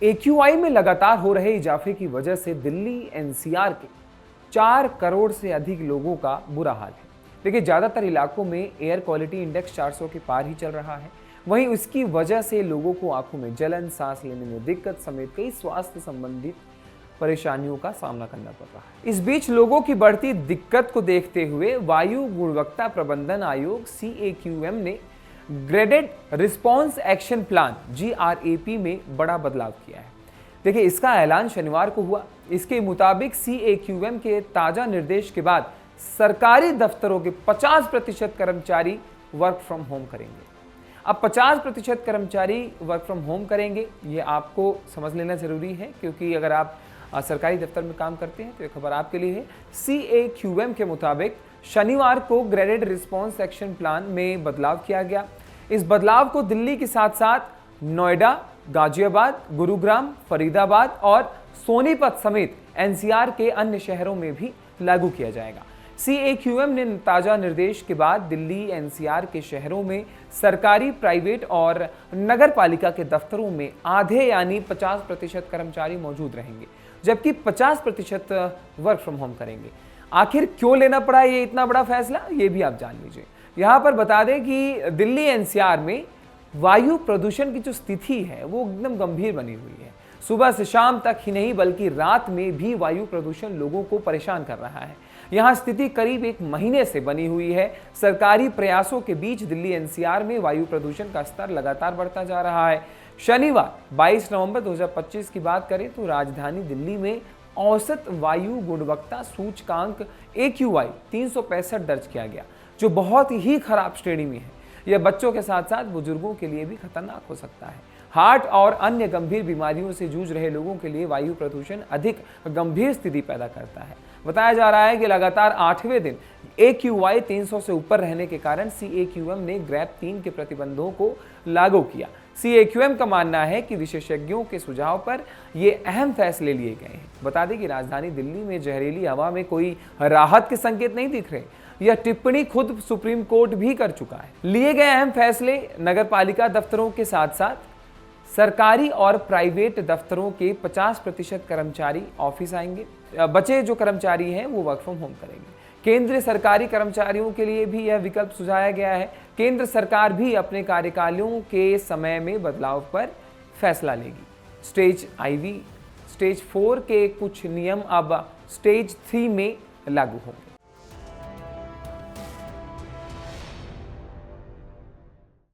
AQI में लगातार हो रहे इजाफे की वजह से दिल्ली एनसीआर के 4 करोड़ से अधिक लोगों का बुरा हाल है। देखिए, ज़्यादातर इलाकों में एयर क्वालिटी इंडेक्स 400 के पार ही चल रहा है। वहीं उसकी वजह से लोगों को आंखों में जलन, सांस लेने में दिक्कत समेत कई स्वास्थ्य संबंधित परेशानियों का सामना करना पड़ रहा है। इस बीच लोगों की बढ़ती दिक्कत को देखते हुए वायु गुणवत्ता प्रबंधन आयोग CAQM ने graded response action plan GRAP में बड़ा बदलाव किया है। देखिए, इसका ऐलान शनिवार को हुआ। इसके मुताबिक CAQM के ताजा निर्देश के बाद सरकारी दफ्तरों के 50% कर्मचारी वर्क फ्रॉम होम करेंगे। अब 50% कर्मचारी वर्क फ्रॉम होम करेंगे, ये आपको समझ लेना जरूरी है, क्योंकि अगर आप सरकारी दफ्तर में काम करते हैं तो ये खबर आपके लिए है। CAQM के मुताबिक शनिवार को ग्रेडेड रिस्पॉन्स एक्शन प्लान में बदलाव किया गया। इस बदलाव को दिल्ली के साथ साथ नोएडा, गाजियाबाद, गुरुग्राम, फरीदाबाद और सोनीपत समेत NCR के अन्य शहरों में भी लागू किया जाएगा। CAQM ने ताजा निर्देश के बाद दिल्ली NCR के शहरों में सरकारी, प्राइवेट और नगर पालिका के दफ्तरों में आधे यानी 50% कर्मचारी मौजूद रहेंगे, जबकि 50% वर्क फ्रॉम होम करेंगे। आखिर क्यों लेना पड़ा ये इतना बड़ा फैसला, ये भी आप जान लीजिए। यहाँ पर बता दें कि दिल्ली NCR में वायु प्रदूषण की जो स्थिति है वो एकदम गंभीर बनी हुई है। सुबह से शाम तक ही नहीं बल्कि रात में भी वायु प्रदूषण लोगों को परेशान कर रहा है। यहाँ स्थिति करीब 1 महीने से बनी हुई है। सरकारी प्रयासों के बीच दिल्ली NCR में वायु प्रदूषण का स्तर लगातार बढ़ता जा रहा है। शनिवार 22 नवंबर 2025 की बात करें तो राजधानी दिल्ली में औसत वायु गुणवत्ता सूचकांक AQI 365 दर्ज किया गया, जो बहुत ही खराब श्रेणी में है। यह बच्चों के साथ साथ बुजुर्गों के लिए भी खतरनाक हो सकता है। हार्ट और अन्य गंभीर बीमारियों से जूझ रहे लोगों के लिए वायु प्रदूषण अधिक गंभीर स्थिति पैदा करता है। बताया जा रहा है कि लगातार 8वें दिन AQI 300 से ऊपर रहने के कारण CAQM ने GRAP 3 के प्रतिबंधों को लागू किया। CAQM का मानना है कि विशेषज्ञों के सुझाव पर ये अहम फैसले लिए गए हैं। बता दें कि राजधानी दिल्ली में जहरीली हवा में कोई राहत के संकेत नहीं दिख रहे। यह टिप्पणी खुद सुप्रीम कोर्ट भी कर चुका है। लिए गए अहम फैसले नगर पालिका दफ्तरों के साथ साथ सरकारी और प्राइवेट दफ्तरों के 50% कर्मचारी ऑफिस आएंगे। बचे जो कर्मचारी हैं वो वर्क फ्रॉम होम करेंगे। केंद्रीय सरकारी कर्मचारियों के लिए भी यह विकल्प सुझाया गया है। केंद्र सरकार भी अपने कार्यकालों के समय में बदलाव पर फैसला लेगी। स्टेज IV, स्टेज 4 के कुछ नियम अब स्टेज 3 में लागू होंगे।